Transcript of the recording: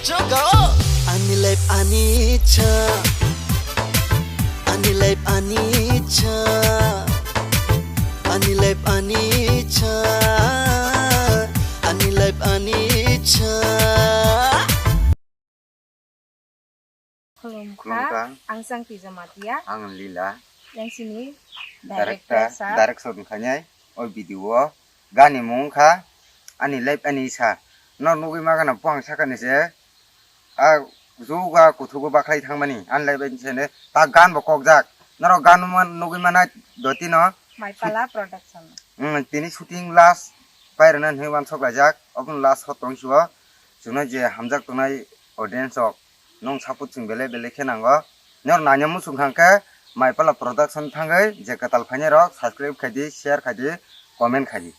Jogo Ani life Anicha Ani life Anicha Ani life Anicha Ani life Anicha Khulumkha ang sang Tijamatia ang Lila yang sini director sa director khanyai oi video gani mungkha ani live ani sa no nugi magana pang sakane je a zuga kuthugo baklai thangmani an live ani sene ta gan bo kokjak naro gan man nugi mana doti no Maipala production tini shooting last pairana hewan soklajak obun last hotong suwa juna je hamjak tonai audience ok nong saput sing bele bele khenango nor nanyamu sungkhangka Maipala production thangai je katal phane rok subscribe khadi share khadi comment khadi